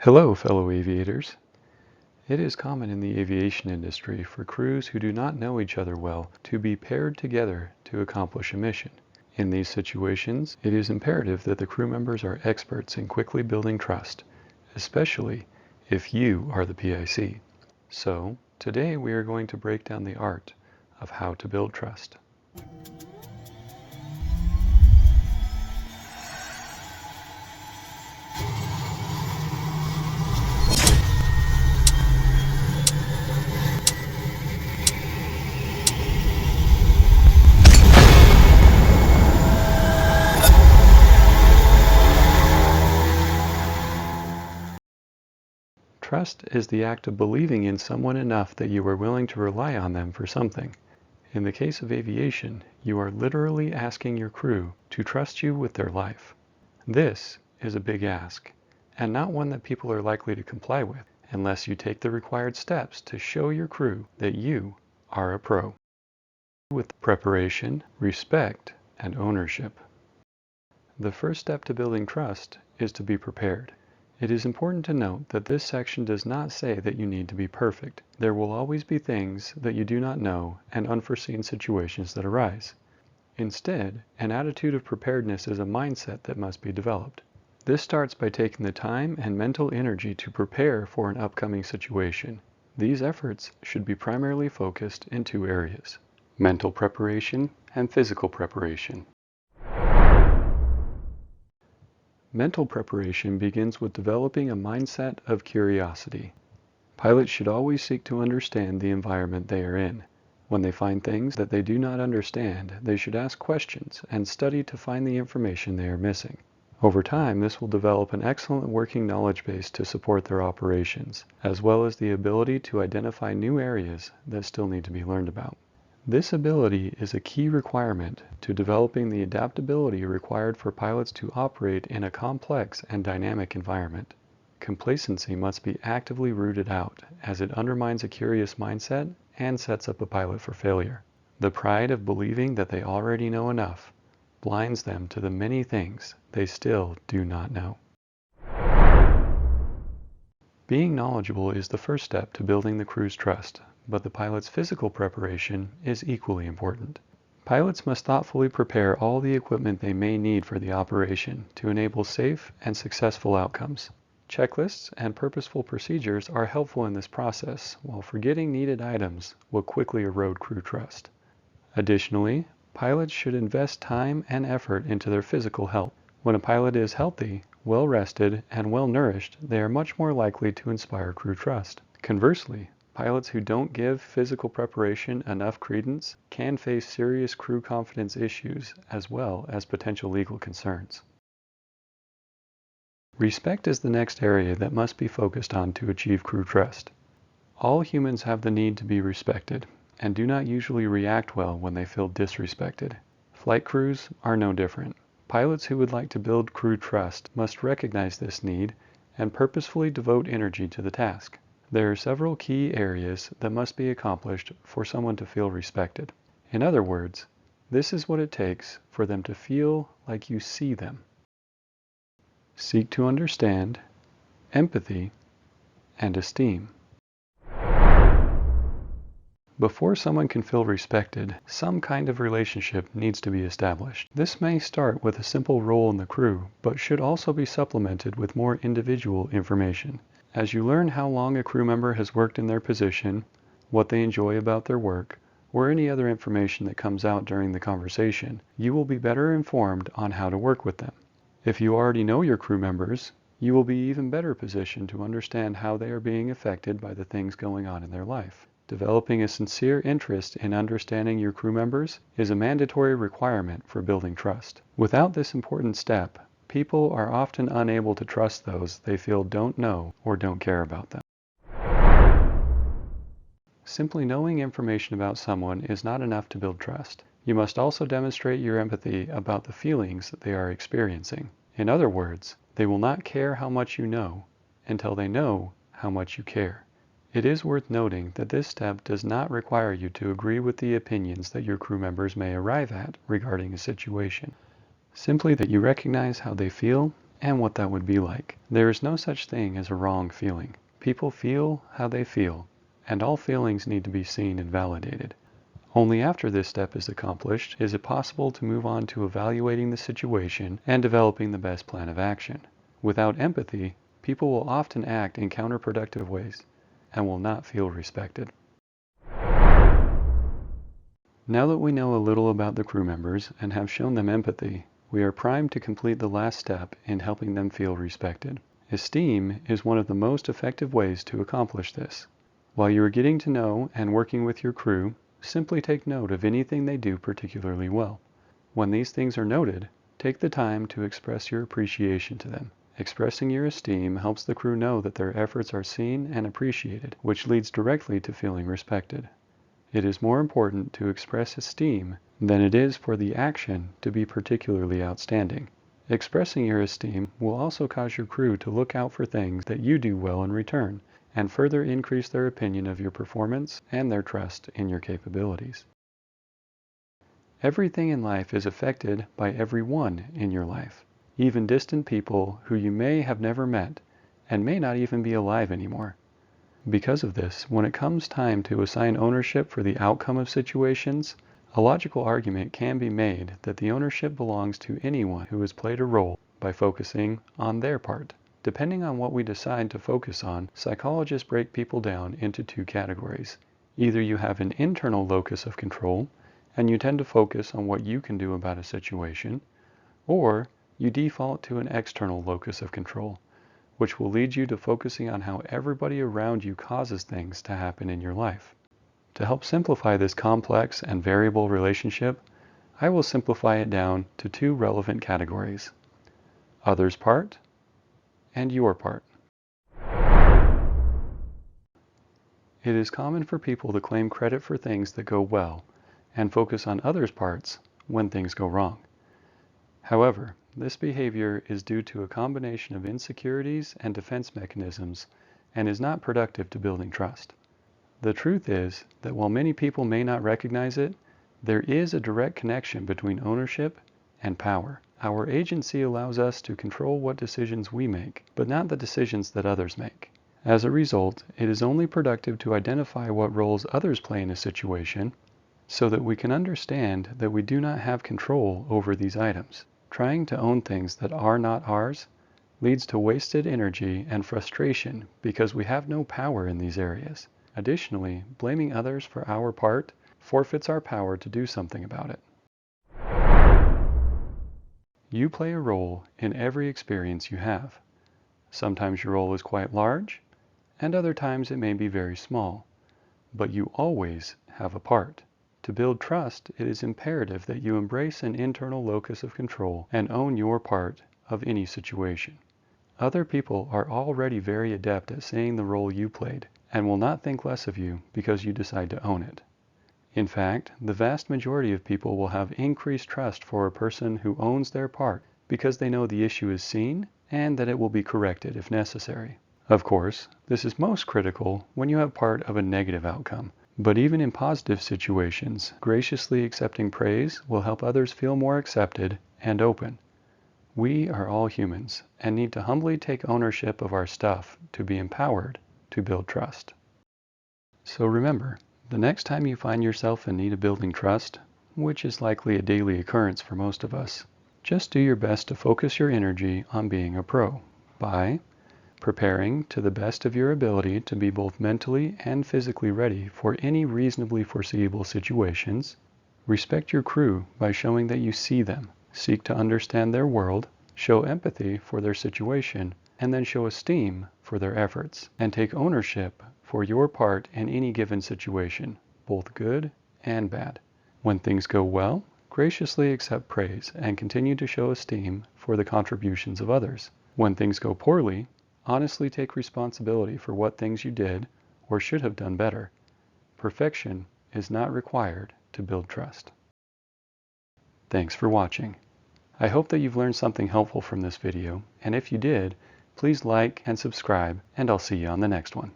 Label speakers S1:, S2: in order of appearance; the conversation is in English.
S1: Hello, fellow aviators. It is common in the aviation industry for crews who do not know each other well to be paired together to accomplish a mission. In these situations, it is imperative that the crew members are experts in quickly building trust, especially if you are the PIC. So, today we are going to break down the art of how to build trust. Trust is the act of believing in someone enough that you are willing to rely on them for something. In the case of aviation, you are literally asking your crew to trust you with their life. This is a big ask, and not one that people are likely to comply with unless you take the required steps to show your crew that you are a pro. With preparation, respect, and ownership. The first step to building trust is to be prepared. It is important to note that this section does not say that you need to be perfect. There will always be things that you do not know and unforeseen situations that arise. Instead, an attitude of preparedness is a mindset that must be developed. This starts by taking the time and mental energy to prepare for an upcoming situation. These efforts should be primarily focused in two areas: mental preparation and physical preparation. Mental preparation begins with developing a mindset of curiosity. Pilots should always seek to understand the environment they are in. When they find things that they do not understand, they should ask questions and study to find the information they are missing. Over time, this will develop an excellent working knowledge base to support their operations, as well as the ability to identify new areas that still need to be learned about. This ability is a key requirement to developing the adaptability required for pilots to operate in a complex and dynamic environment. Complacency must be actively rooted out, as it undermines a curious mindset and sets up a pilot for failure. The pride of believing that they already know enough blinds them to the many things they still do not know. Being knowledgeable is the first step to building the crew's trust, but the pilot's physical preparation is equally important. Pilots must thoughtfully prepare all the equipment they may need for the operation to enable safe and successful outcomes. Checklists and purposeful procedures are helpful in this process, while forgetting needed items will quickly erode crew trust. Additionally, pilots should invest time and effort into their physical health. When a pilot is healthy, well-rested, and well-nourished, they are much more likely to inspire crew trust. Conversely, pilots who don't give physical preparation enough credence can face serious crew confidence issues as well as potential legal concerns. Respect is the next area that must be focused on to achieve crew trust. All humans have the need to be respected, and do not usually react well when they feel disrespected. Flight crews are no different. Pilots who would like to build crew trust must recognize this need and purposefully devote energy to the task. There are several key areas that must be accomplished for someone to feel respected. In other words, this is what it takes for them to feel like you see them. Seek to understand, empathy, and esteem. Before someone can feel respected, some kind of relationship needs to be established. This may start with a simple role in the crew, but should also be supplemented with more individual information. As you learn how long a crew member has worked in their position, what they enjoy about their work, or any other information that comes out during the conversation, you will be better informed on how to work with them. If you already know your crew members, you will be even better positioned to understand how they are being affected by the things going on in their life. Developing a sincere interest in understanding your crew members is a mandatory requirement for building trust. Without this important step, people are often unable to trust those they feel don't know or don't care about them. Simply knowing information about someone is not enough to build trust. You must also demonstrate your empathy about the feelings that they are experiencing. In other words, they will not care how much you know until they know how much you care. It is worth noting that this step does not require you to agree with the opinions that your crew members may arrive at regarding a situation. Simply that you recognize how they feel and what that would be like. There is no such thing as a wrong feeling. People feel how they feel, and all feelings need to be seen and validated. Only after this step is accomplished is it possible to move on to evaluating the situation and developing the best plan of action. Without empathy, people will often act in counterproductive ways and will not feel respected. Now that we know a little about the crew members and have shown them empathy, we are primed to complete the last step in helping them feel respected. Esteem is one of the most effective ways to accomplish this. While you are getting to know and working with your crew, simply take note of anything they do particularly well. When these things are noted, take the time to express your appreciation to them. Expressing your esteem helps the crew know that their efforts are seen and appreciated, which leads directly to feeling respected. It is more important to express esteem than it is for the action to be particularly outstanding. Expressing your esteem will also cause your crew to look out for things that you do well in return, and further increase their opinion of your performance and their trust in your capabilities. Everything in life is affected by everyone in your life, even distant people who you may have never met and may not even be alive anymore. Because of this, when it comes time to assign ownership for the outcome of situations, a logical argument can be made that the ownership belongs to anyone who has played a role by focusing on their part. Depending on what we decide to focus on, psychologists break people down into two categories. Either you have an internal locus of control, and you tend to focus on what you can do about a situation, or you default to an external locus of control, which will lead you to focusing on how everybody around you causes things to happen in your life. To help simplify this complex and variable relationship, I will simplify it down to two relevant categories: others' part and your part. It is common for people to claim credit for things that go well and focus on others' parts when things go wrong. However, this behavior is due to a combination of insecurities and defense mechanisms and is not productive to building trust. The truth is that while many people may not recognize it, there is a direct connection between ownership and power. Our agency allows us to control what decisions we make, but not the decisions that others make. As a result, it is only productive to identify what roles others play in a situation so that we can understand that we do not have control over these items. Trying to own things that are not ours leads to wasted energy and frustration because we have no power in these areas. Additionally, blaming others for our part forfeits our power to do something about it. You play a role in every experience you have. Sometimes your role is quite large, and other times it may be very small, but you always have a part. To build trust, it is imperative that you embrace an internal locus of control and own your part of any situation. Other people are already very adept at seeing the role you played and will not think less of you because you decide to own it. In fact, the vast majority of people will have increased trust for a person who owns their part because they know the issue is seen and that it will be corrected if necessary. Of course, this is most critical when you have part of a negative outcome, but even in positive situations, graciously accepting praise will help others feel more accepted and open. We are all humans and need to humbly take ownership of our stuff to be empowered to build trust. So remember, the next time you find yourself in need of building trust, which is likely a daily occurrence for most of us, just do your best to focus your energy on being a pro by preparing to the best of your ability to be both mentally and physically ready for any reasonably foreseeable situations. Respect your crew by showing that you see them, seek to understand their world, show empathy for their situation, and then show esteem for their efforts, and take ownership for your part in any given situation, both good and bad. When things go well, graciously accept praise and continue to show esteem for the contributions of others. When things go poorly, honestly take responsibility for what things you did or should have done better. Perfection is not required to build trust. Thanks for watching. I hope that you've learned something helpful from this video, and if you did, please like and subscribe, and I'll see you on the next one.